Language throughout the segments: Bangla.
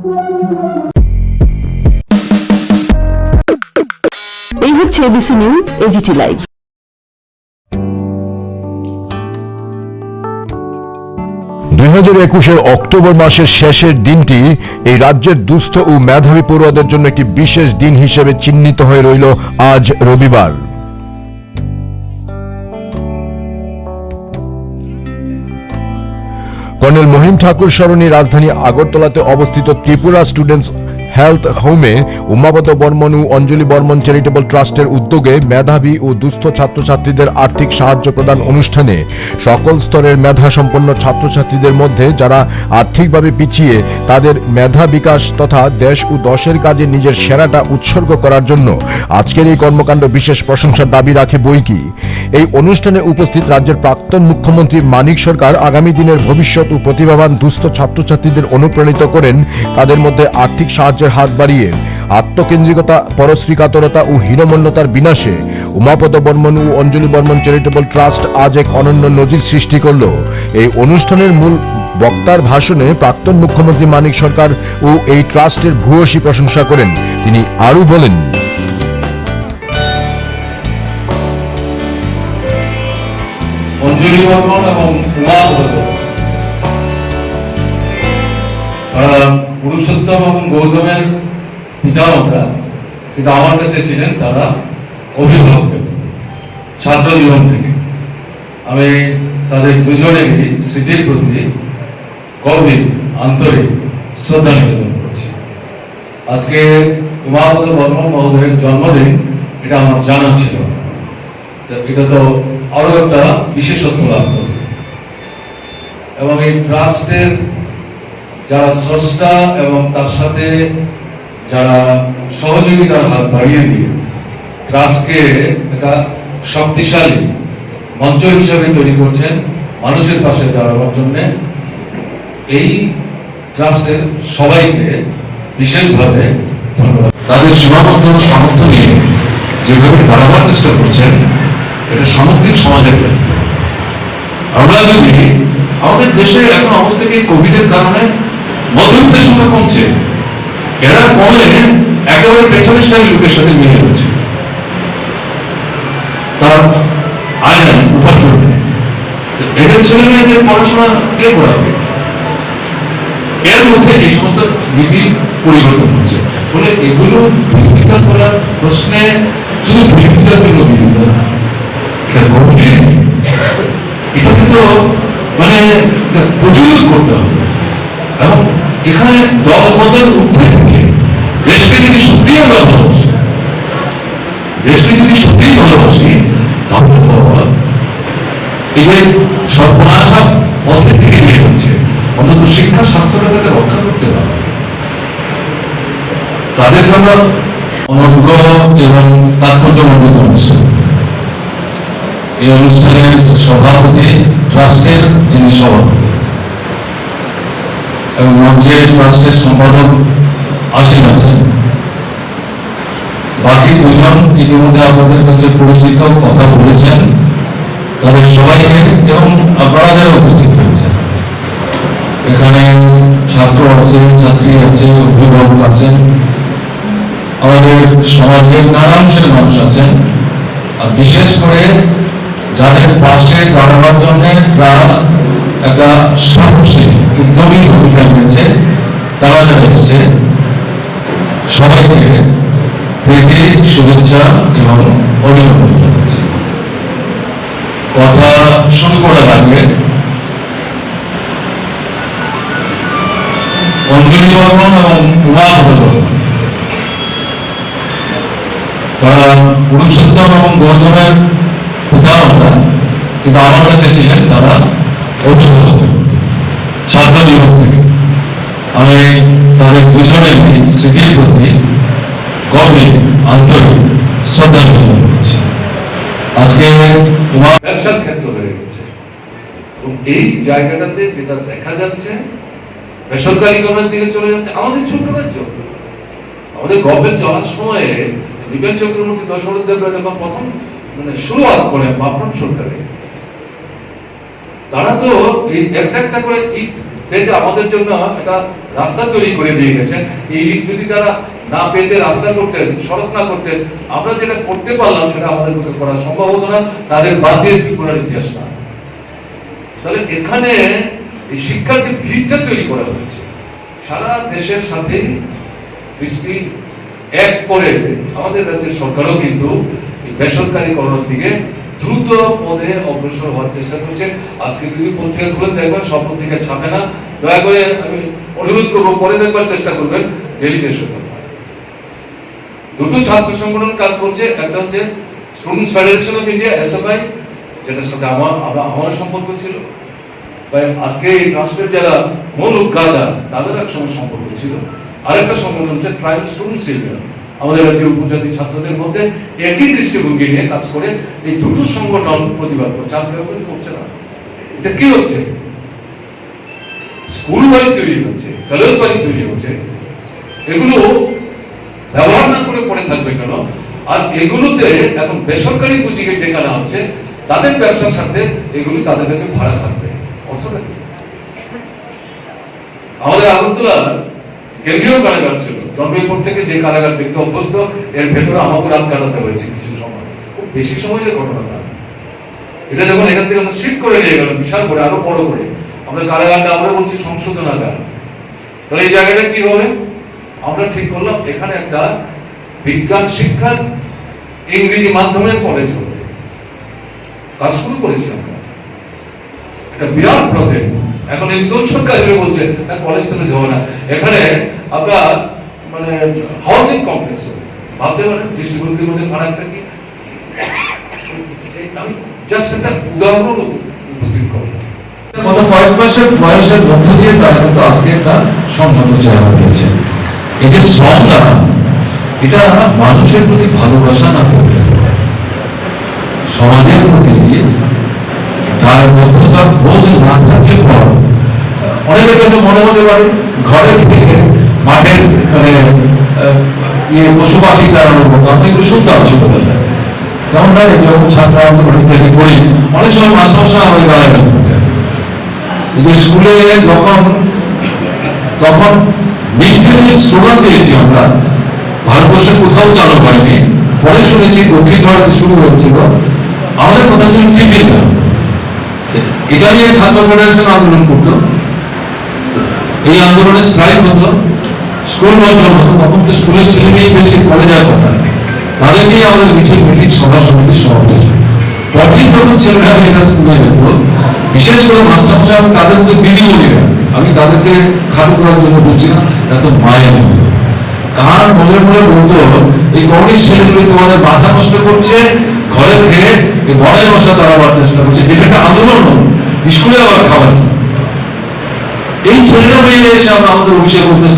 এই হচ্ছে ABC news AGT live. 2021 October মাসের শেষের দিনটি এই রাজ্যের দুস্থ ও মেধাবী পড়ুয়াদের জন্য একটি বিশেষ দিন হিসেবে চিহ্নিত হয়ে রইল আজ রবিবার। কর্নেল মহিম ঠাকুর সরণি রাজধানী আগরতলাতে অবস্থিত ত্রিপুরা স্টুডেন্টস হেলথ হোমে উমাপদ বর্মন ও অঞ্জলি বর্মন চ্যারিটেবল ট্রাস্টের উদ্যোগে মেধাবী ও দুস্থ ছাত্রছাত্রীদের আর্থিক সাহায্য প্রদান অনুষ্ঠানে সকল স্তরের মেধা সম্পন্ন ছাত্রছাত্রীদের মধ্যে যারা আর্থিকভাবে পিছিয়ে তাদের মেধা বিকাশ তথা দেশ ও দশের কাজে নিজের সেরাটা উৎসর্গ করার জন্য আজকের এই কর্মকাণ্ড বিশেষ প্রশংসার দাবি রাখে বইকি। এই অনুষ্ঠানে উপস্থিত রাজ্যের প্রাক্তন মুখ্যমন্ত্রী মানিক সরকার আগামী দিনের ভবিষ্যৎ ও প্রতিভাবান দুস্থ ছাত্রছাত্রীদের অনুপ্রাণিত করেন তাদের মধ্যে আর্থিক সাহায্যের হাত বাড়িয়ে আত্মকেন্দ্রিকতা, পরশ্রীকাতরতা ও হীনমন্যতার বিনাশে উমাপদ বর্মন ও অঞ্জলি বর্মন চ্যারিটেবল ট্রাস্ট আজ এক অনন্য নজির সৃষ্টি করল। এই অনুষ্ঠানের মূল বক্তার ভাষণে প্রাক্তন মুখ্যমন্ত্রী মানিক সরকার ও এই ট্রাস্টের ভূয়সী প্রশংসা করেন। তিনি আরও বলেন, অঞ্জলি বর্মন এবং উমাপদ পুরুষোত্তম এবং গৌতমের পিতামাতা, কিন্তু আমার কাছে ছিলেন তারা অভিভাবকের ছাত্র জীবন থেকে। আমি তাদের দুজনেরই স্মৃতির প্রতি গভীর আন্তরিক শ্রদ্ধা নিবেদন করছি। আজকে উমাপদ বর্মন মহোদয়ের জন্মদিন, এটা আমার জানা ছিল, এটা তো আরো একটা বিশেষত্ব লাভ করবে। এবং এই ট্রাস্টের যারা স্রষ্টা এবং তার সাথে যারা সহযোগিতার হাত বাড়িয়ে দিয়ে ট্রাস্টকে একটা শক্তিশালী মঞ্চ হিসাবে তৈরি করছেন মানুষের পাশে দাঁড়াবার জন্য, এই ট্রাস্টের সবাইকে বিশেষভাবে ধন্যবাদ। তাদের সীমাবদ্ধ সামর্থ্য নিয়ে যেভাবে দাঁড়াবার চেষ্টা করছেন, এটা সামগ্রিক সমাজের দায়িত্ব। আমরা যদি আমাদের দেশে এখন অবস্থা কি কোভিডের কারণে মধ্যবিত্তের সংখ্যা কমছে, এরা কমে একেবারে পেছনের সারি লোকের সাথে মিলে যাচ্ছে, তার আয় নেই, উপার্জন নেই। এদের ছেলে মেয়েদের পড়াশোনা কে পড়াবে? এর মধ্যে এই সমস্ত নীতি পরিবর্তন হচ্ছে। ফলে এগুলো বিরোধিতা করার প্রশ্নে শুধু বিরোধিতার জন্য বিরোধিতা না, এটা গভীর, এটা কিন্তু মানে প্রতিরোধ করতে হবে। এবং এখানে দলমতের ঊর্ধ্বে থেকে দেশকে যদি সত্যিই আমরা ভালোবাসি, দেশকে যদি সত্যিই ভালোবাসি, তাহলে এই যে সর্বনাশা পথে থেকে নিয়ে যাচ্ছে, অন্তত শিক্ষা স্বাস্থ্যটাকে রক্ষা করতে হবে। তাদের জন্য অনর্ঘ এবং তাৎপর্যমণ্ডিত অনুষ্ঠান। এই অনুষ্ঠানের সভাপতি ট্রাস্টের যিনি সভাপতি এবং মঞ্চে ট্রাস্টের সম্পাদক আছেন, বাকি দুজন ইতিমধ্যে আপনাদের কাছে পরিচিত, কথা বলেছেন, তাদের সবাইকে এবং আপনারা যারা উপস্থিত হয়েছেন, এখানে ছাত্র আছে, ছাত্রী আছে, অভিভাবক আছেন, আমাদের সমাজের নানা অংশের মানুষ আছেন, আর বিশেষ করে যাদের পাশে দাঁড়াবার জন্য ট্রাস্ট একটা সাহসী উদ্যমী ভূমিকা নিয়েছে, তারা যারা এসেছে, সবাইকে প্রীতি, শুভেচ্ছা এবং অভিনন্দন জানাচ্ছি। কথা শুরু করার আগে অঞ্জলি বর্মন এবং উমাপদ বর্মন তারা পুরুষোত্তম এবং গৌতমের পিতামাতা, কিন্তু আমার কাছে ছিলেন তারা অভিভাবক ছাত্র জীবন থেকে। আমি তাদের দুজনের স্মৃতির প্রতি গভীর আন্তরিক শ্রদ্ধা নিবেদন করছি। আজকে ব্যবসার ক্ষেত্র হয়ে গেছে এবং এই জায়গাটাতে যেটা দেখা যাচ্ছে বেসরকারীকরণের দিকে চলে যাচ্ছে। আমাদের ছোট রাজ্য, আমাদের গভর্নমেন্ট চলার সময়ে বিপিন চক্রবর্তী, দশরথ দেবরা যখন প্রথম শুরুয়াত করেন বামফ্রন্ট সরকারে, তারা তো এই একটা একটা করে ইট পেতে আমাদের জন্য একটা রাস্তা তৈরি করে দিয়ে গেছেন। এই ইট যদি তারা না পেতে রাস্তা করতেন, সড়ক না করতেন, আমরা যেটা করতে পারলাম সেটা আমাদের পক্ষে করা সম্ভব হতো না, তাদের বাদ দিয়ে ত্রিপুরার ইতিহাস না। তাহলে এখানে এই শিক্ষার যে ভিতটা তৈরি করা হয়েছে, সারা দেশের সাথে দৃষ্টি এক করে আমাদের রাজ্যের সরকারও কিন্তু বেসরকারীকরণের দিকে দ্রুত পদে অগ্রসর হওয়ার চেষ্টা করছে। আজকে যদি পত্রিকাগুলো দেখবেন, সব পত্রিকা ছাপে না, দয়া করে আমি অনুরোধ করবো পরে দেখবার চেষ্টা করবেন ডেলি দেশের কথা। দুটো ছাত্র সংগঠন কাজ করছে, একটা হচ্ছে students federation of India SFI, যেটার সাথে আমার সম্পর্ক ছিল, আজকে এই ট্রাস্টের যারা মূল উদ্যোক্তা তাদের একসঙ্গে সম্পর্ক ছিল। আরেকটা সংগঠন হচ্ছে ট্রাইবাল স্টুডেন্টস ইউনিয়ন, আমাদের রাজ্যের উপজাতি ছাত্রদের মধ্যে একই দৃষ্টিভঙ্গি নিয়ে কাজ করে। এই দুটো সংগঠন প্রতিবাদ করছে, আর কেউ কিন্তু করছে না। এটা কি হচ্ছে? স্কুল বাড়ি তৈরি হচ্ছে, কলেজ বাড়ি তৈরি হচ্ছে, এগুলো ব্যবহার না করে পড়ে থাকবে কেন? আর এগুলোতে এখন বেসরকারি পুঁজিকে ডেকে আনা হচ্ছে, তাদের ব্যবসার সাথে এগুলি তাদের কাছে ভাড়া থাকবে। অর্থটা কি? আমাদের আগরতলা কেন্দ্রীয় কারাগার ছিল, জন্মের থেকে যে কারাগার দেখতে অভ্যস্ত, এর ভেতরে আমাকে রাত কাটাতে হয়েছে কিছু সময়, খুব বেশি সময়ের ঘটনা না। এটা যখন এখান থেকে আমরা শিফট করে নিয়ে গেলাম বিশাল করে, আরো বড় করে, আমরা কারাগারটা আমরা বলছি সংশোধনাগার। তাহলে এই জায়গাটা কি হবে? আমরা ঠিক করলাম এখানে একটা বিজ্ঞান শিক্ষার ইংরেজি মাধ্যমে কলেজ হবে। কাজ শুরু করেছি আমরা, একটা বিরাট প্রজেক্ট। এখন একদম সরকার বলছে না কলেজ থেকে যাবো না, এখানে আমরা মানে হাউসিং কমপ্লেক্স হবে। ভাবতে পারেন দৃষ্টিভঙ্গির মধ্যে ফারাকটা কি? আমি জাস্ট একটা উদাহরণ উপস্থিত করলাম। গত কয়েক মাসের বয়সের মধ্য দিয়ে তারা কিন্তু আজকে একটা সম্মত জায়গা পেয়েছে। এই যে শ্রমদান, এটা মানুষের প্রতি ভালোবাসা না করলে সমাজের প্রতি দায়বদ্ধতা বোধ না থাকলে পর অনেকের কাছে মনে হতে পারে ঘরে থেকে মাঠের মানে পশু পাখি দাঁড়ানোর মতো। আপনি একটু শুনতাম ছোটবেলায় কেমন লাগে যখন ছাত্র ইত্যাদি করি, অনেক সময় মাস্টারমশাই আমাদের গালাগালি করতেন। স্কুলে তখন মিড ডে মিল স্লোগান দিয়েছি আমরা, ভারতবর্ষে কোথাও চালু হয়নি, পরে শুনেছি দক্ষিণ ভারতে শুরু হয়েছিল। আমাদের কথা ছিল টিফিন। এটা নিয়ে ছাত্র ফেডারেশন আন্দোলন করতো, এই আন্দোলনে স্ট্রাইক হতো, স্কুল বন্ধ হতো। তখন তো স্কুলের ছেলে মেয়ে বেশি পড়ে যাওয়ার কথা, তাদের নিয়ে আমাদের মিছিল মিটিং সভা সমিতির সমাবেশ। পরদিন যখন ছেলেরা এটা স্কুলে যেত, বিশেষ করে মাস্টারমশাই, আমি তাদের মধ্যে দিদি বলিরা, আমি তাদেরকে খাটো করার জন্য বলছি না, এত মায়ের মতো কার মনে মনে বলতো এই কমিউনিস্ট ছেলেগুলো তোমাদের মাথা নষ্ট করছে, ঘরে থেকে এই বড়াই মশা তাড়াবার চেষ্টা করছে, এটা একটা আন্দোলন স্কুলে আবার খাবার। এই ছেলেরা বেরিয়ে এসে আমরা আমাদের অফিসে বলতে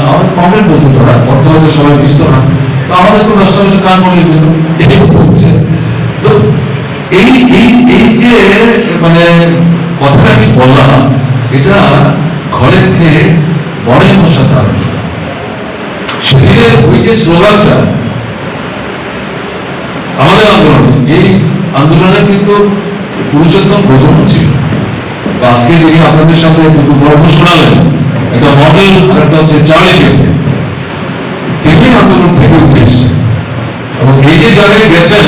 আমাদের কমপ্লেন বলতে তোরা অর্থ হয়তো সবাই বুঝত না, তো আমাদের তো দশটা বছর কান মনে গেল এটাই বলছে। তো এই এই এই যে মানে কথাটা আমি বললাম, এটা ঘরের থেকে বড়াই মশা তাড়ানো। শরীরের ওই যে স্লোগানটা আমাদের আন্দোলনে, এই আন্দোলনে কিন্তু পুরুষোত্তম প্রথম ছিল। আজকে যিনি আপনাদের সামনে দুটো গল্প শোনালেন, একটা মডেল আর একটা হচ্ছে চার্লি চ্যাপলিন, তিনি আন্দোলন থেকে উঠে এসেছে। এবং এই যে জায়গায় গেছেন,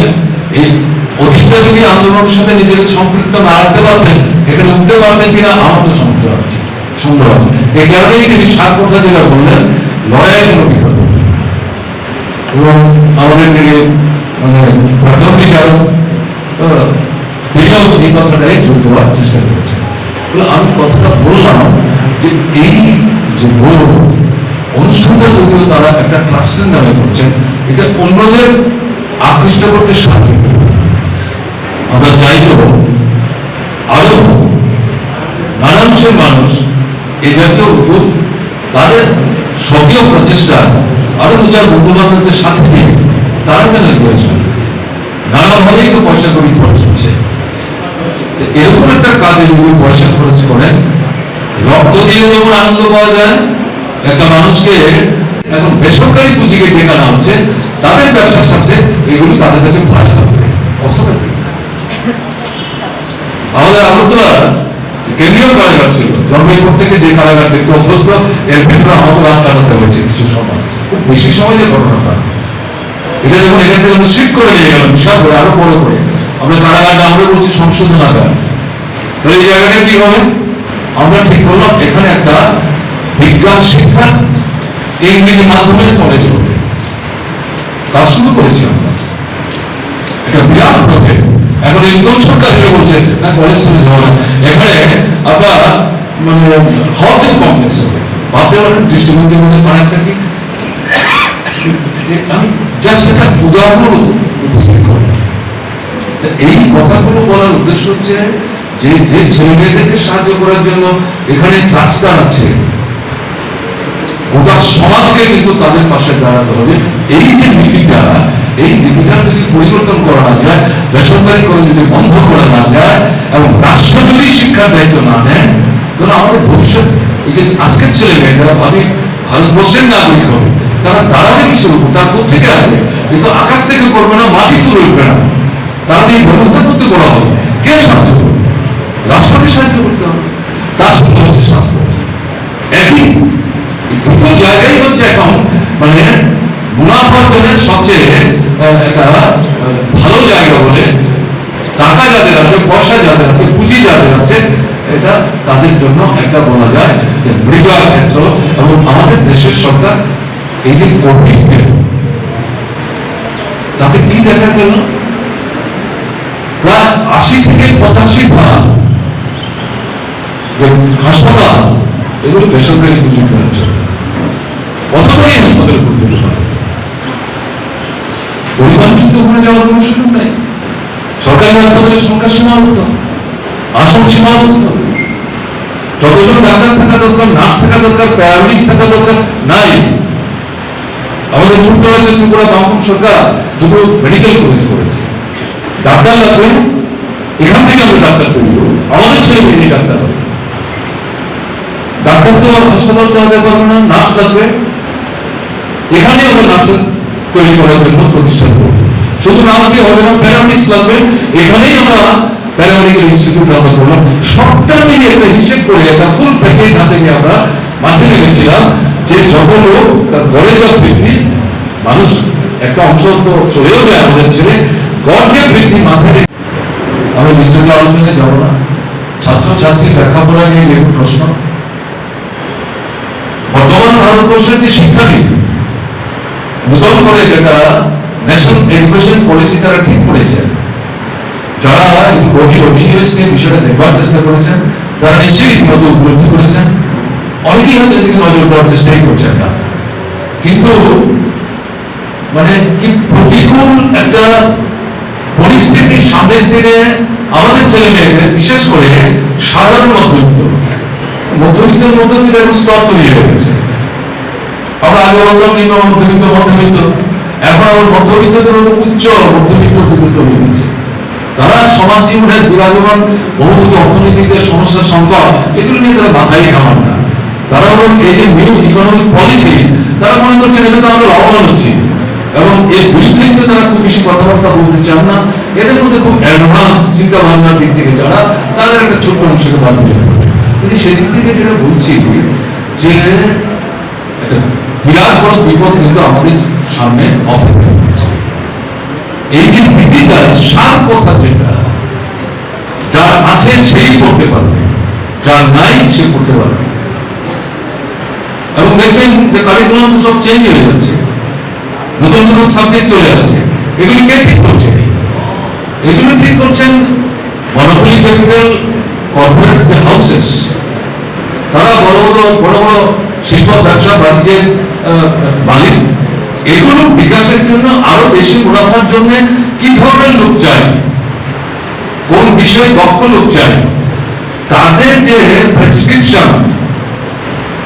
এই অতীতটা যদি আন্দোলনের সাথে নিজেকে সম্পৃক্ত না রাখতে পারতেন, এখানে উঠতে পারতেন কিনা আমার তো সন্দেহ আছে। এই কারণেই তিনি সাত কথা যেটা বললেন, লড়াইয়ের কোনো বিকল্প নেই। এবং আমাদের থেকে মানে প্রথম বিচারক তিনিও এই কথাটাই যোগ দেওয়ার চেষ্টা করেছেন। আমি কথাটা বললাম যে এই যে বড় অনুষ্ঠানটা যদিও তারা একটা ক্লাসের নামে করছেন, এটা অন্যদের আকৃষ্ট করতে সাহায্য করবে। আমরা চাইব আরো নানাংশের মানুষ এই জাতীয় উদ্যোগ তাদের সক্রিয় প্রচেষ্টা আরো দু চার বন্ধু বান্ধবদের সাথে নিয়ে তারা কেন করেছেন, নানাভাবেই তো পয়সা করি খরচ হচ্ছে। এরকম একটা কাজে যদি পয়সা খরচ করেন, রক্ত দিয়ে যেমন আনন্দ পাওয়া যায়, একটা মানুষকে এখন বেসরকারি পুঁজিকে ডেকে আনা হচ্ছে, তাদের ব্যবসার সাথে এগুলি তাদের কাছে ভাড়া থাকবে। আমাদের আগরতলা কেন্দ্রীয় কারাগার ছিল, জন্মের থেকে যে কারাগার দেখতে অভ্যস্ত, এর ভিতরে আমাকে রাত কাটাতে হয়েছে কিছু সময়, খুব বেশি সময় যে ঘটনাটা। এটা যখন এখান থেকে শিফট করে নিয়ে গেল বিশাল করে, আরো বড় করে, আমরা কারাগারটা আমরা বলছি সংশোধনাগার। তাহলে এই জায়গাটা কি হবে? আমরা ঠিক করলাম এখানে একটা বিজ্ঞান শিক্ষা ইংরেজি মাধ্যমে কলেজ হবে, তা শুরু করেছি আমরা। এটা বিরাট প্রজেক্ট। এখন একদম সরকার এসে বলছে না কলেজ চলে যাওয়া না, এখানে আপনার মানে হাউজিং কমপ্লেক্স হবে। ভাবতে পারেন দৃষ্টিভঙ্গির মধ্যে পারেনটা কি? আমি জাস্ট একটা উদাহরণ উপস্থিত করি। এই কথাগুলো বলার উদ্দেশ্য হচ্ছে যে যে ছেলে মেয়েদেরকে সাহায্য করার জন্য এখানে ট্রাস্টার আছে, গোটা সমাজকে কিন্তু তাদের পাশে দাঁড়াতে হবে। এই যে নীতিটা, এই নীতিটা যদি পরিবর্তন করা না যায়, বেসরকারি করে যদি বন্ধ করা না যায়, এবং রাষ্ট্র যদি শিক্ষার দায়িত্ব না নেয়, তাহলে আমাদের ভবিষ্যৎ এই যে আজকের ছেলে মেয়ে যারা ভাবি ভারতবর্ষের নাগরিক হবে, তারা দাঁড়াবে কিসের উপর? তার কোথেকে আসবে? কিন্তু আকাশ থেকে করবে না, মাটি তুলে উঠবে না। তারা যে ব্যবস্থা করতে করা হবে, কে সাহায্য করবে? রাষ্ট্রকে সাহায্য করতে হবে। তার সাথে হচ্ছে স্বাস্থ্য। একই দুটো জায়গায় হচ্ছে এখন মানে মুনাফা অর্জনের সবচেয়ে একটা ভালো জায়গা বলে, টাকা যাদের আছে, পয়সা যাদের আছে, পুঁজি যাদের আছে, এটা তাদের জন্য একটা বলা যায় যে মৃগা ক্ষেত্র। এবং আমাদের দেশের সরকার এই যে কোভিড তাতে কি দেখা গেল, প্রায় ৮০ থেকে ৮৫ যে হাসপাতাল এগুলো বেসরকারি পুঁজি করার জন্য কতটাই হাসপাতালে করতে পারে। পরিবার কিন্তু ওখানে যাওয়ার কোনো সুযোগ নেই। সরকারি হাসপাতালের সংখ্যা সীমাবদ্ধ, আসন সীমাবদ্ধ। যতজন ডাক্তার থাকা দরকার, নার্স থাকা দরকার, প্যারামেডিক্স থাকা দরকার নাই। আমাদের ত্রিপুরা বামপন্থী সরকার দুটো মেডিকেল কলেজ করেছে। ডাক্তার লাগবে, এখান থেকে আমরা ডাক্তার তৈরি করবো, আমাদের ছেলে মেয়ে ডাক্তার হবে। ডাক্তার তো হাসপাতাল চালাতে পারবে না, নার্স লাগবে, এখানে আমরা নার্স তৈরি করার জন্য প্রতিষ্ঠান করবো। শুধু নাম দিয়ে হবে না, প্যারামেডিক্স লাগবে, এখানেই আমরা প্যারামেডিক্যাল ইনস্টিটিউট আমরা করলাম। সবটা মিলিয়ে একটা হিসেব করে একটা ফুল প্যাকেজ হাতে নিয়ে আমরা মাঠে নেমেছিলাম যে যত লোক তার গড়ে যাওয়ার বৃদ্ধি, মানুষ একটা অংশ তো চলেও যায় আমাদের ছেলে, গড়কে বৃদ্ধি মাথায় আমি বিস্তারিত আলোচনায় যাবো না। ছাত্রছাত্রী লেখাপড়া নিয়ে যেহেতু প্রশ্ন, বর্তমান ভারতবর্ষের যে শিক্ষানীতি নতুন করে যেটা ন্যাশনাল এডুকেশন পলিসি তারা ঠিক করেছে, যারা গভীর অভিনিবেশ নিয়ে বিষয়টা দেখবার চেষ্টা করেছেন, তারা নিশ্চয়ই মতো উপলব্ধি করেছেন। অনেকেই হয়তো এদিকে নজর দেওয়ার চেষ্টাই করছেন না, কিন্তু মানে কি প্রতিকূল একটা পরিস্থিতির সামনে দিনে আমাদের ছেলে মেয়েদের, বিশেষ করে সাধারণ মধ্যবিত্তের মধ্যে থেকে এখন স্তর তৈরি হয়ে গেছে। আমরা আগে বলতাম নিম্ন মধ্যবিত্ত, এখন আমার মধ্যবিত্তদের মধ্যে উচ্চ মধ্যবিত্ত দিকে তৈরি হচ্ছে। তারা সমাজ জীবনের বিরাজমান বহু অর্থনীতিতে সমস্যার সংকট, এগুলো নিয়ে তারা মাথায় ঘামান না। তারা এই যে নিউ ইকোনমিক পলিসি, তারা মনে করছেন এটা তো আমরা লাভবান হচ্ছি, এবং এর বিরুদ্ধে তারা খুব বেশি কথাবার্তা বলতে চান না। এদের মধ্যে খুব অ্যাডভান্স চিন্তা ভাবনার দিক থেকে যারা, তাদের একটা ছোট্ট অংশকে বাদ দিয়ে দেবে। কিন্তু সেদিক থেকে যেটা বলছি যে একটা বিরাট বড় বিপদ কিন্তু আমাদের সামনে অপেক্ষা করছে। এই যে নীতিটা, সার কথা যেটা, যার আছে সেই করতে পারবে, যার নাই সে করতে পারবে। এবং দেখবেন যে কারিকুলাম সব চেঞ্জ হয়ে যাচ্ছে, নতুন নতুন সাবজেক্ট চলে আসছে। এগুলি কে ঠিক করছে? এগুলো ঠিক করছেন মনোপলি ক্যাপিটাল কর্পোরেট যে হাউসেস, তারা বড় বড় শিল্প ব্যবসা বাণিজ্যের মালিক। এগুলো বিকাশের জন্য, আরো বেশি মুনাফার জন্য কি ধরনের লোক চাই, কোন বিষয়ে দক্ষ লোক চাই, তাদের যে প্রেসক্রিপশন,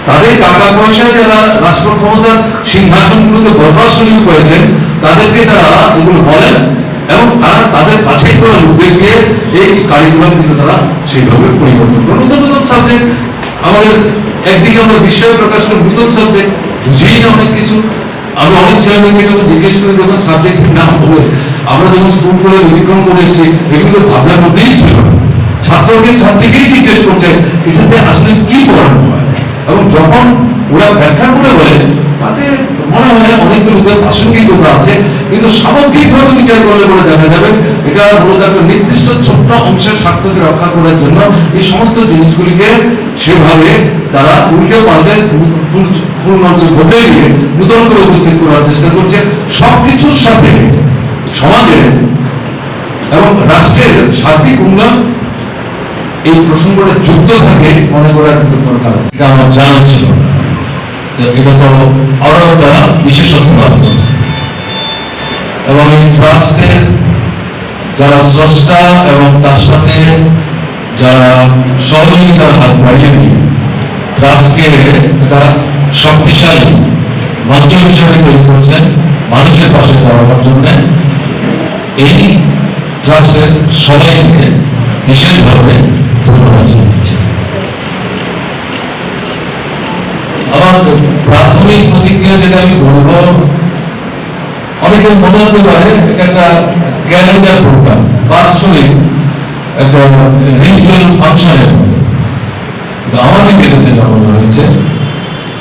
তাদের টাকা পয়সা যারা রাষ্ট্র ক্ষমতার সিংহাসনগুলোকে বরবাদ শুরু করেছেন, তাদেরকে তারা এগুলো বলেন, এবং তারা তাদের বাছাই করা লোকদেরকে এই কারিকুলাম কিন্তু তারা সেইভাবে পরিবর্তন করে। নতুন নতুন সাবজেক্ট আমাদের, একদিকে আমরা বিস্ময় প্রকাশ করি, নতুন সাবজেক্ট বুঝেই না অনেক কিছু। আমি অনেক ছেলেমেয়েকে যখন জিজ্ঞেস করি, যখন সাবজেক্টের নাম বলে, আমরা যখন স্কুল করে অতিক্রম করে এসেছি, এগুলো ভাবনার মধ্যেই ছিল না। ছাত্রীকেই জিজ্ঞেস করছে এটাতে আসলে কি পড়ানো হয়, এবং যখন ওরা ব্যাখ্যা করে বলে তাতে মনে হয় অনেকগুলোতে প্রাসঙ্গিকতা আছে, কিন্তু সামগ্রিকভাবে বিচার করলে বলে দেখা যাবে এটা মূলত একটা নির্দিষ্ট ছোট্ট অংশের স্বার্থকে রক্ষা করার জন্য এই সমস্ত জিনিসগুলিকে সেভাবে তারা উল্টে পাল্টে পূর্ণর্য ঘটে গিয়ে নূতন করে উপস্থিত করার চেষ্টা করছে। সবকিছুর সাথে সমাজের এবং রাষ্ট্রের সার্বিক উন্নয়ন এই প্রসঙ্গটা যুক্ত থাকে মনে করার কিন্তু কোনো কারণ এটা আমার জানা ছিল না। এটা তো আরো একটা বিশেষত্ব আছে, এবং এই ট্রাস্টের যারা স্রষ্টা এবং তার সাথে যারা সহযোগিতার হাত বাড়িয়ে দিয়ে ট্রাস্টকে একটা শক্তিশালী মঞ্চ হিসেবে তৈরি করছেন মানুষের পাশে দাঁড়ানোর জন্য, এই ট্রাস্টের সবাইকে বিশেষভাবে ধন্যবাদ জানাচ্ছি। আমার প্রাথমিক প্রতিক্রিয়া যেটা আমি বলবো, অনেকে মনে হতে পারে এটা একটা ক্যালেন্ডার প্রোগ্রাম বা আসলে একটা রিজিওনাল ফাংশনের মতো, আমাকে যেটা যেটা মনে হয়েছে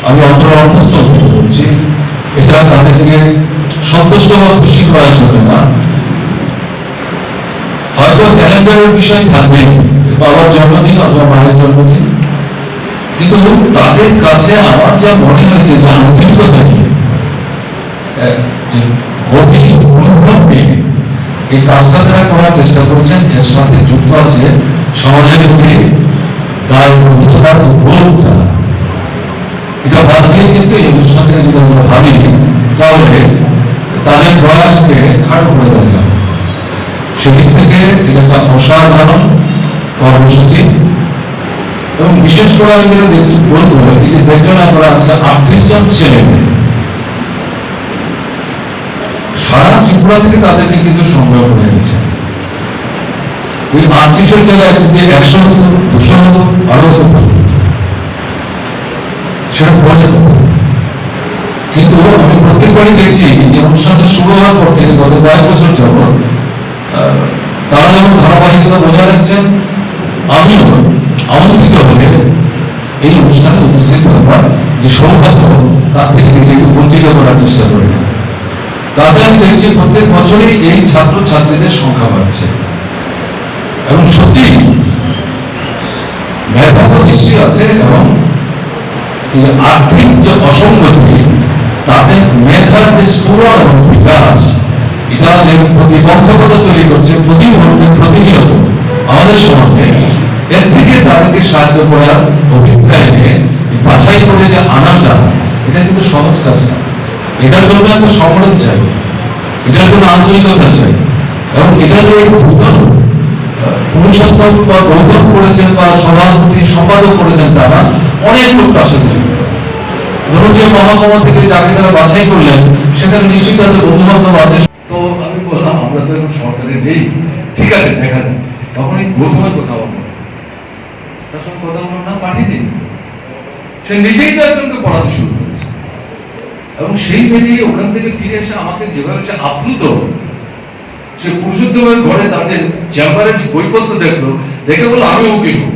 আমি অন্তর্ভুক্ত করছি, এটা তাদেরকে সন্তুষ্ট বা খুশি করার জন্য না। হয়তো ক্যালেন্ডারের বিষয় থাকবে, বাবার জন্মদিন অথবা মায়ের জন্মদিন, কিন্তু তাদের কাছে আমার যা মনে হয়েছে যে আন্তরিকতা নিয়ে গভীর অনুভব নিয়ে এই কাজটা তারা করার চেষ্টা করছেন, এর সাথে যুক্ত আছে সমাজের প্রতি দায়বদ্ধতার বোধটা। এটা বাদ দিয়ে কিন্তু এই অনুষ্ঠানকে যদি আমরা ভাবি তাহলে তাদের প্রয়াসকে খাটো করে দেওয়া যাবে। সেদিক থেকে এটা একটা অসাধারণ কর্মসূচি, এবং বিশেষ করে আমি যেটা বলবো এই যে দেখলেন আমরা আজকে 38 জন ছেলে মেয়ে সারা ত্রিপুরা থেকে তাদেরকে কিন্তু সংগ্রহ করে এনেছে। ওই 38-এর জায়গায় যদি 100 হতো, 200 হতো, আরো হতো, সেটা বোঝা যেত। কিন্তু আমি প্রত্যেকবারই দেখছি যে অনুষ্ঠানটা শুরু হওয়ার পর থেকে গত কয়েক বছর যাবৎ তারা যখন ধারাবাহিকতা বজায় রাখছেন, আমিও আমন্ত্রিত হলে এই অনুষ্ঠানে উপস্থিত হবার যে সৌভাগ্য তার থেকে নিজেকে বঞ্চিত করার চেষ্টা করি। তাতে আমি দেখছি প্রত্যেক বছরই এই ছাত্র ছাত্রীদের সংখ্যা বাড়ছে, এবং সত্যি ব্যাপক নিশ্চয়ই আছে, এবং এই আর্থিক যে অসঙ্গতি তাতে মেধার যে স্ফুরণ এবং বিকাশ, এটা যে প্রতিবন্ধকতা তৈরি করছে প্রতি মুহূর্তে প্রতিনিয়ত আমাদের সমাজে, এর থেকে তাদেরকে সাহায্য করার অভিপ্রায় নিয়ে বাছাই করে যে আনাটা, এটা কিন্তু সহজ কাজ না। এটার জন্য একটা সংগ্রাম চাই, এটার জন্য আন্তরিকতা চাই, এবং এটা যে পুরুষোত্তম বা গৌতম করেছেন বা সভাপতি সম্পাদক করেছেন তারা অনেক লোক তার সাথে যুক্ত। ধরুন যে মহাকমা থেকে যাকে তারা বাছাই করলেন সেখানে নিশ্চয়ই তাদের বন্ধু বান্ধব আছে। তো আমি বললাম আমরা তো এখন সরকারে নেই, ঠিক আছে দেখা যায়, তখন এই প্রথমে কথা বলবো, তার সঙ্গে কথা বললাম না, পাঠিয়ে দিন। সে নিজেই তো একজনকে পড়াতে শুরু করেছে, এবং সেই মেয়েটি ওখান থেকে ফিরে এসে আমাকে যেভাবে সে আপ্লুত, সে পুরুষোত্তমের ঘরে তার যে চেম্বারের যে বইপত্র দেখলো, দেখে বললো আমি উকিল হব।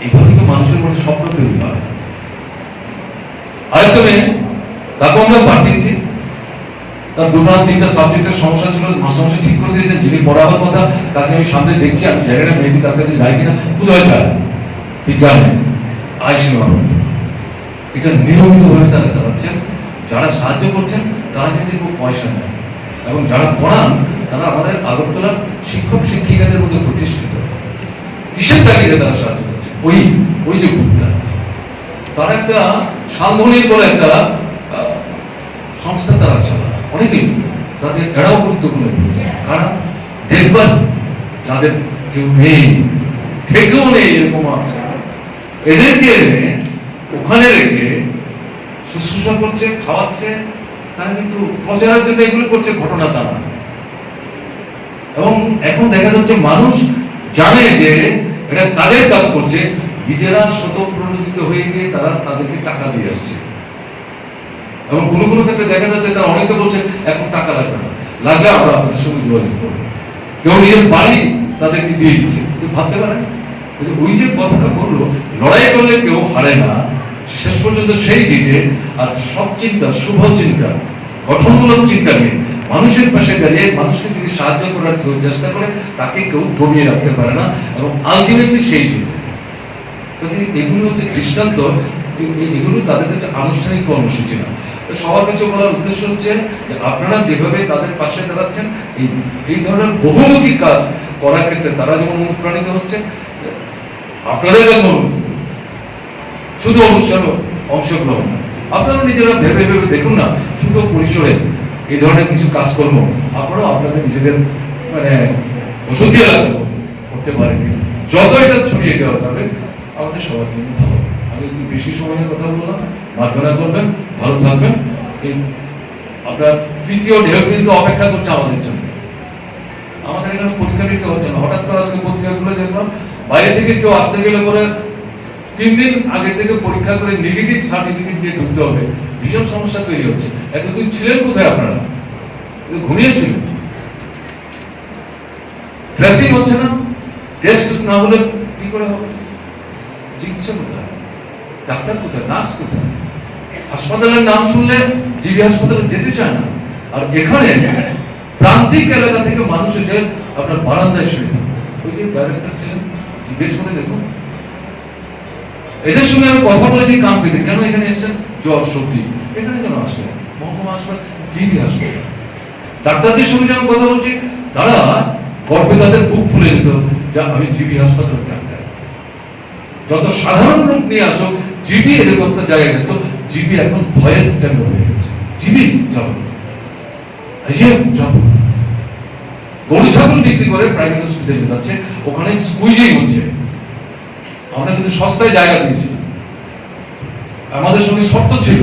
এইভাবে তো মানুষের মনে স্বপ্ন তৈরি হয়। আরেকটা মেয়ে, তাকে আমরা পাঠিয়েছি, তার 2-3টা সাবজেক্টের সমস্যা ছিল, মাস্টারমশাই ঠিক করে দিয়েছেন, যিনি পড়াবার কথা তাকে আমি সামনে দেখছি, আমি জায়গাটা মেয়েটি তার কাছে যাই কিনা, কোথায় যায় বিজ্ঞানে আইসি বাবদ। এটা নিয়মিতভাবে তারা চালাচ্ছেন, যারা সাহায্য করছেন তারা কিন্তু খুব পয়সা নেয়, এবং যারা পড়ান তারা আমাদের আগরতলার শিক্ষক শিক্ষিকাদের মধ্যে প্রতিষ্ঠিত। কিসের তাগিদে তারা সাহায্য করছে? ওই যে গ্রুপটা, তারা একটা সান্ধনীর বলে একটা সংস্থা তারা চালায়, অনেকেই তাদের এরাও গুরুত্বপূর্ণ, কারণ দেখবার যাদের কেউ নেই, থেকেও নেই এরকম আছে, এদেরকে ওখানে রেখে শুশ্রূষা করছে, খাওয়াচ্ছে। তারা কিন্তু প্রচারের জন্য এগুলো করছে, ঘটনা তা না। এবং এখন দেখা যাচ্ছে মানুষ জানে যে এটা তাদের কাজ করছে, নিজেরা স্বতঃপ্রণোদিত হয়ে গিয়ে তারা তাদেরকে টাকা দিয়ে আসছে। এবং কোনো কোনো ক্ষেত্রে দেখা যাচ্ছে তারা অনেকে বলছে এখন টাকা লাগবে না, লাগলে আমরা আপনাদের সঙ্গে যোগাযোগ করবো। কেউ নিজের বাড়ি তাদেরকে দিয়ে দিচ্ছে, ভাবতে পারেন? কিন্তু ওই যে কথাটা বললো, লড়াই করলে কেউ হারে না, শেষ পর্যন্ত সেই জিতে। আর সব চিন্তা, শুভ চিন্তা, গঠনমূলক চিন্তা নিয়ে মানুষের পাশে দাঁড়িয়ে মানুষকে যদি সাহায্য করার কেউ চেষ্টা করে, তাকে কেউ দমিয়ে রাখতে পারে না, এবং আলটিমেটলি সেই জিতে। এগুলো হচ্ছে দৃষ্টান্ত, এগুলো তাদের কাছে আনুষ্ঠানিক কর্মসূচি না। সবার কাছে বলার উদ্দেশ্য হচ্ছে যে আপনারা যেভাবে তাদের পাশে দাঁড়াচ্ছেন, এই ধরনের বহুমুখী কাজ করার ক্ষেত্রে তারা যেমন অনুপ্রাণিত হচ্ছে, আপনাদের কাছে শুধু অনুষ্ঠানে অংশগ্রহণ, আপনারা নিজেরা ভেবে ভেবে দেখুন না, ছোট পরিসরে এই ধরনের কিছু কাজকর্ম আপনারাও আপনাদের নিজেদের মানে বসতি এলাকা করতে পারেন। যত এটা ছড়িয়ে দেওয়া যাবে আমাদের সবার জন্য ভালো। আমি একটু বেশি সময়ের কথা বললাম, মার্জনা করবেন, ভালো থাকবেন। আপনার তৃতীয় ঢেউ কিন্তু অপেক্ষা করছে আমাদের জন্য। আমাদের এখানে পরীক্ষা দিতে হচ্ছে না, হঠাৎ করে আজকে পত্রিকাগুলো দেখলাম বাইরে থেকে কেউ আসতে গেলে পরে 3 দিন আগে থেকে পরীক্ষা করে নেগেটিভ সার্টিফিকেট দিয়ে ঢুকতে হবে। ভীষণ সমস্যা তৈরি হচ্ছে। এতদিন ছিলেন কোথায় আপনারা? ঘুমিয়েছিলেন। ট্রেসিং হচ্ছে না, টেস্ট না হলে কি করে হবে? চিকিৎসা কোথায়? ডাক্তার কোথায়? নার্স কোথায়? হাসপাতালের নাম শুনলে জিবি হাসপাতালে যেতে চায় না। আর এখানে প্রান্তিক এলাকা থেকে মানুষ এসে আপনার বারান্দায় শুয়ে থাকে। ওই যে ডাইরেক্টর ছিলেন, জিজ্ঞেস করে দেখুন। এদের সঙ্গে আমি কথা বলেছি কান পেতে, কেন এখানে এসেছেন? জ্বর, সর্দি। এখানে কেন আসলেন? মহকুমা হাসপাতাল, জিবি হাসপাতাল। ডাক্তারদের সঙ্গে যখন কথা বলছি, তারা গর্বে তাদের বুক ফুলে যেত যে আমি জিবি হাসপাতাল ডাক্তার। যত সাধারণ রোগ নিয়ে আসো, জিবি এরকম একটা জায়গায় গেছে। জিবি এখন ভয়ের কেন্দ্র হয়ে গেছে। জিবি যাব, গরু ছাগল বিক্রি করে প্রাইভেট হসপিটালে যাচ্ছে, ওখানে স্কুইজিং হচ্ছে। আমরা কিন্তু সস্তায় জায়গা দিয়েছি, আমাদের সঙ্গে শর্ত ছিল,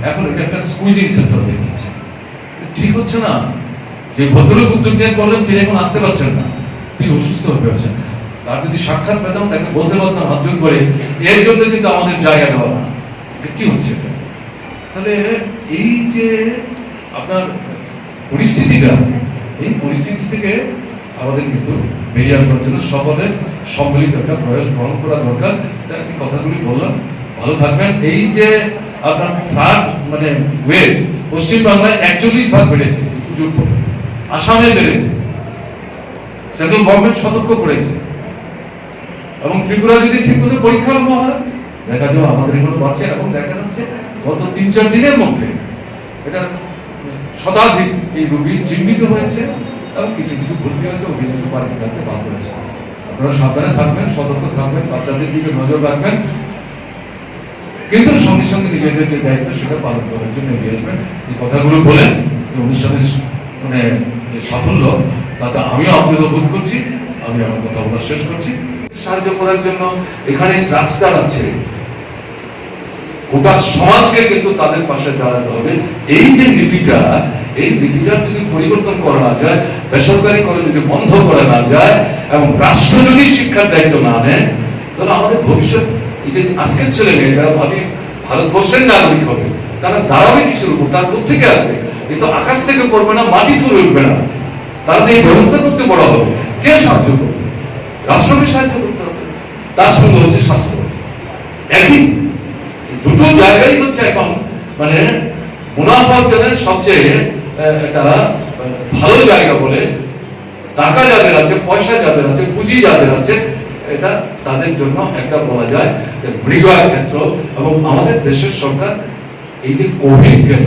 এখন এটা একটা স্কুইজিং সেন্টার হয়ে যাচ্ছে। ঠিক হচ্ছে না। যে ভদ্রলোক উদ্যোগ নিয়ে করলেন, তিনি এখন আসতে পারছেন না, তিনি অসুস্থ হয়ে পড়েছেন। তার যদি সাক্ষাৎ পেতাম, তাকে বলতে পারতাম হাত জোর করে, এর জন্য কিন্তু আমাদের জায়গা দেওয়া না। কি হচ্ছে? তাহলে এই যে আপনার পরিস্থিতিটা, এই পরিস্থিতি থেকে আমাদের কিন্তু বেরিয়ে আসবার জন্য সকলের সম্মিলিত একটা প্রয়াস গ্রহণ করা দরকার। তাই আমি কথাগুলি বললাম, ভালো থাকবেন। এই যে আপনার থার্ড মানে ওয়েভ পশ্চিমবাংলায় 41 ভাগ বেড়েছে পুজোর পরে, আসামে বেড়েছে, সেন্ট্রাল গভর্নমেন্ট সতর্ক করেছে। এবং ত্রিপুরা যদি ঠিক মতো পরীক্ষা আরম্ভ হয়, দেখা যাবে আমাদের এগুলো বাড়ছে। এবং দেখা যাচ্ছে গত 3-4 দিনের মধ্যে এটা শতাধিক এই রোগী চিহ্নিত হয়েছে, এবং কিছু কিছু ভর্তি হয়েছে, অধিকাংশ বাড়িতে থাকতে বাধ্য হয়েছে। আপনারা সাবধানে থাকবেন, সতর্ক থাকবেন, বাচ্চাদের দিকে নজর রাখবেন, কিন্তু সঙ্গে সঙ্গে নিজেদের যে দায়িত্ব সেটা পালন করার জন্য এগিয়ে আসবেন। এই কথাগুলো বলেন এই অনুষ্ঠানের মানে যে সাফল্য, তাতে আমিও আপনাদের বোধ করছি। আমি আমার কথা বলা শেষ করছি। সাহায্য করার জন্য এখানে ট্রাস্টার আছে, গোটা সমাজকে কিন্তু তাদের পাশে দাঁড়াতে হবে। এই যে নীতিটা, এই নীতিটা যদি পরিবর্তন করা না যায়, বেসরকারি করে যদি বন্ধ করা না যায়, এবং রাষ্ট্র যদি শিক্ষার দায়িত্ব না নেয়, তাহলে আমাদের ভবিষ্যৎ এই যে আজকের ছেলে মেয়ে যারা ভাবি ভারতবর্ষের নাগরিক হবে, তারা দাঁড়াবে কিছুর উপর, তার কোথা থেকে আসবে? কিন্তু আকাশ থেকে পড়বে না, মাটি ফুলে উঠবে না। তারা এই ব্যবস্থা করতে বড় হবে, কে সাহায্য করবে? রাষ্ট্রকে সাহায্য করতে হবে। তার সঙ্গে হচ্ছে স্বাস্থ্য। একই দুটো জায়গায় হচ্ছে এখন মানে মুনাফা অর্জনের সবচেয়ে একটা ভালো জায়গা বলে, টাকা যাদের আছে, পয়সা যাদের আছে, পুঁজি যাদের আছে, এটা তাদের জন্য একটা বলা যায় যে মৃগয়া ক্ষেত্র। এবং আমাদের দেশের সরকার এই যে কোভিড গেল,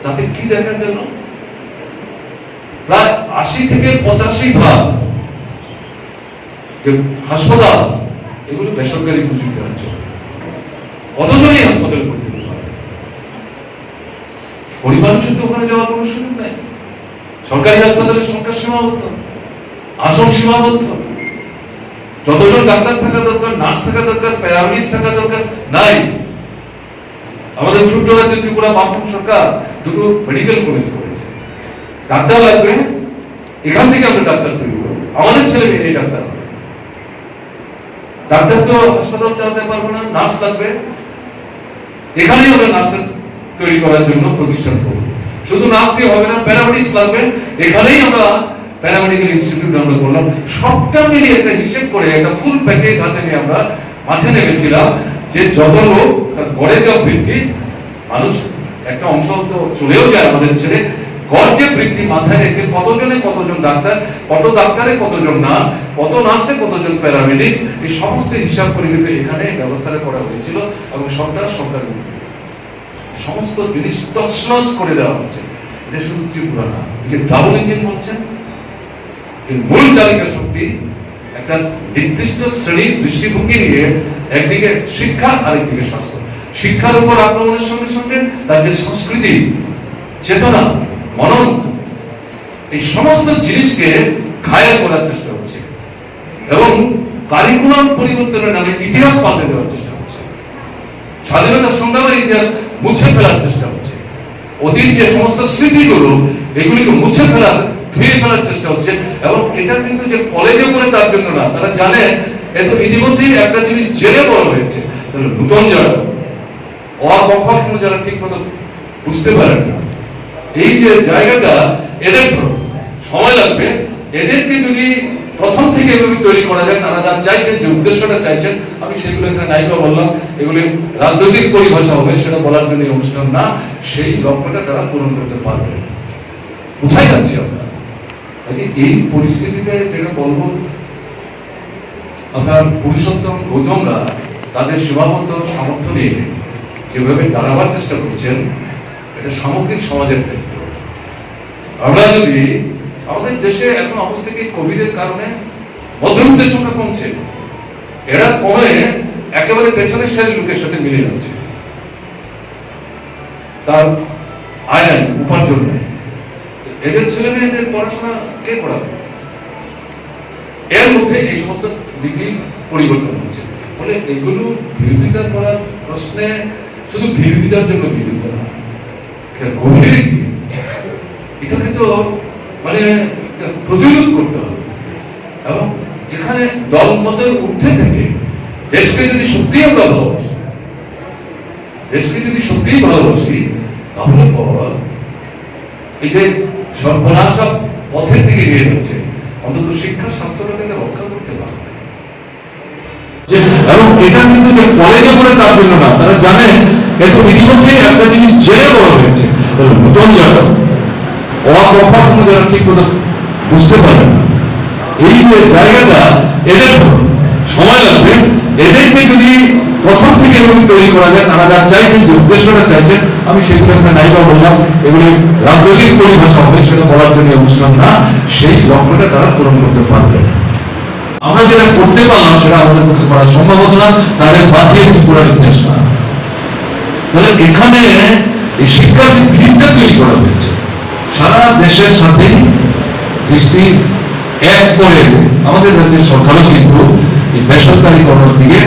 তাতে কি দেখা গেল? প্রায় 80 থেকে 85 ভাগ যে হাসপাতাল, এগুলো বেসরকারি পুঁজিতে আছে। কতজনই হাসপাতালে ভর্তি হতে পারে? গরিব মানুষের তো ওখানে যাওয়ার কোনো সুযোগ নাই। সরকারি হাসপাতালের সংখ্যা সীমাবদ্ধ, আসন সীমাবদ্ধ। যতজন ডাক্তার থাকা দরকার, নার্স থাকা দরকার, প্যারামেডিক্স থাকা দরকার, নাই। আমাদের ছোট্ট রাজ্য ত্রিপুরা বামফ্রন্ট সরকার 2টো মেডিকেল কলেজ করেছে। ডাক্তার লাগবে, এখান থেকে আমরা ডাক্তার তৈরি করবো, আমাদের ছেলে মেয়ে ডাক্তার হবে। ডাক্তার তো হাসপাতাল চালাতে পারবো না, নার্স লাগবে, এখানেই আমরা নার্সের তৈরি করার জন্য প্রতিষ্ঠান করবো। শুধু নার্স দিয়ে হবে না, প্যারামেডিক্স লাগবে, এখানেই আমরা প্যারামেডিক্যাল ইনস্টিটিউট আমরা করলাম, সবটা মিলিয়ে একটা হিসেব করে একটা ফুল প্যাকেজ হাতে নিয়ে আমরা মাঠে নেমেছিলাম যে যত লোক তার গড়ে যা বৃদ্ধি, মানুষ একটা অংশ তো চলেও যায় আমাদের ছেড়ে, গড় যে বৃদ্ধি মাথায় রেখে কতজন ডাক্তার, কত ডাক্তারে কতজন নার্স, কত নার্সে কতজন প্যারামেডিক্স, এই সমস্ত হিসাব করে কিন্তু এখানে ব্যবস্থাটা করা হয়েছিল এবং সরকার সমস্ত জিনিস তছনছ করে দেওয়া হচ্ছে। এটা শুধু ত্রিপুরা না, এই যে ডাবল ইঞ্জিন বলছেন, যে মূল চালিকা শক্তি একটা নির্দিষ্ট শ্রেণীর দৃষ্টিভঙ্গি নিয়ে একদিকে শিক্ষা, আরেকদিকে স্বাস্থ্য। শিক্ষার উপর আক্রমণের সঙ্গে সঙ্গে তার যে সংস্কৃতি, চেতনা, মনন, এই সমস্ত জিনিসকে ঘায়েল করার চেষ্টা হচ্ছে এবং কারিকুলাম পরিবর্তনের নামে ইতিহাস পাল্টে দেওয়ার চেষ্টা হচ্ছে, স্বাধীনতা সংগ্রামের ইতিহাস মুছে ফেলার চেষ্টা হচ্ছে, অতীত যে সমস্ত স্মৃতিগুলো এগুলিকে মুছে ফেলার, ধুয়ে ফেলার চেষ্টা হচ্ছে। এবং এটা কিন্তু যে কলেজে পড়ে তার জন্য না, তারা জানে এত ইতিমধ্যেই একটা জিনিস জেনে বড় হয়েছে, নূতন যারা অপক্ষে যারা ঠিক মতো বুঝতে পারেন না, এই যে জায়গাটা এদের সময় লাগবে, এদেরকে যদি প্রথম থেকে এভাবে তৈরি করা যায়, তারা যা চাইছেন, যে উদ্দেশ্যটা চাইছেন, আমি সেগুলো এখানে নাইবা বললাম, এগুলি রাজনৈতিক পরিভাষা হবে, সেটা বলার জন্য এই অনুষ্ঠান না, সেই লক্ষ্যটা তারা পূরণ করতে পারবে। কোথায় যাচ্ছি আমরা? এই পরিস্থিতিতে যেটা বলবো, আপনার পুরুষোত্তম গৌতমরা তাদের সীমাবদ্ধ সামর্থ্য নিয়ে যেভাবে দাঁড়াবার চেষ্টা করছেন, এটা সামগ্রিক সমাজের দায়িত্ব। আমরা যদি আমাদের দেশে এখন অবস্থা কি, কোভিডের কারণে মধ্যবিত্তের সংখ্যা কমছে, এরা কমে একেবারে পেছনের সারির লোকের সাথে মিলে যাচ্ছে, তার আয় নাই, উপার্জন নেই, এদের ছেলে মেয়েদের পড়াশোনা কে করাবে? এর মধ্যে এই সমস্ত নীতি পরিবর্তন হচ্ছে। ফলে এগুলো বিরোধিতা করার প্রশ্নে শুধু বিরোধিতার জন্য বিরোধিতা না, এটা গভীরে কি, এটাকে তো মানে প্রতিরোধ করতে হবে। এবং এখানে দল মতের ঊর্ধ্বে থেকে দেশকে যদি সত্যিই আমরা ভালোবাসি, দেশকে যদি সত্যিই ভালোবাসি, তাহলে এই যে সর্বনাশা পথের দিকে নিয়ে যাচ্ছে, অন্তত শিক্ষা স্বাস্থ্যটাকে রক্ষা করতে পারবে। এবং এটা কিন্তু যে কলেজে পড়ে তার জন্য না, তারা জানে এত ইতিমধ্যেই একটা জিনিস জেনে বড় হয়েছে, নতুন যারা অপক্ষে যারা ঠিক মতো বুঝতে পারে না, এই যে জায়গাটা এদের সময় লাগবে, এদেরকে যদি প্রথম থেকে এগুলি তৈরি করা যায়, তারা যা চাইছেন, যে উদ্দেশ্যটা চাইছেন, আমি সেগুলো এখানে নাইবা বললাম, এগুলি রাজনৈতিক পরিভাষা হবে, সেটা বলার জন্য অনুষ্ঠান না, সেই লক্ষ্যটা তারা পূরণ করতে পারবে। আমরা যেটা করতে পারলাম সেটা আমাদের পক্ষে করা সম্ভব হতো না, তাদের বাতিয়ে ত্রিপুরার ইতিহাস না। তাহলে এখানে এই শিক্ষার যে ভিতটা তৈরি করা হয়েছে, সারা দেশের সাথে দৃষ্টি এক করে আমাদের রাজ্যের সরকারও কিন্তু এই বেসরকারীকরণের দিকে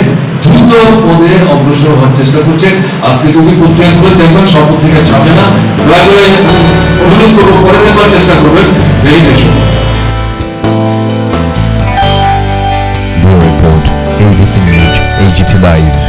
দ্রুত পদে অগ্রসর হওয়ার চেষ্টা করছে। আজকে যদি পত্রিকাগুলো দেখবেন, সব পত্রিকা ছাপে না, দয়া করে অনুরোধ করবো, পরে দেখবার চেষ্টা করবেন। এই দেশ Report ABC News, AGT Live.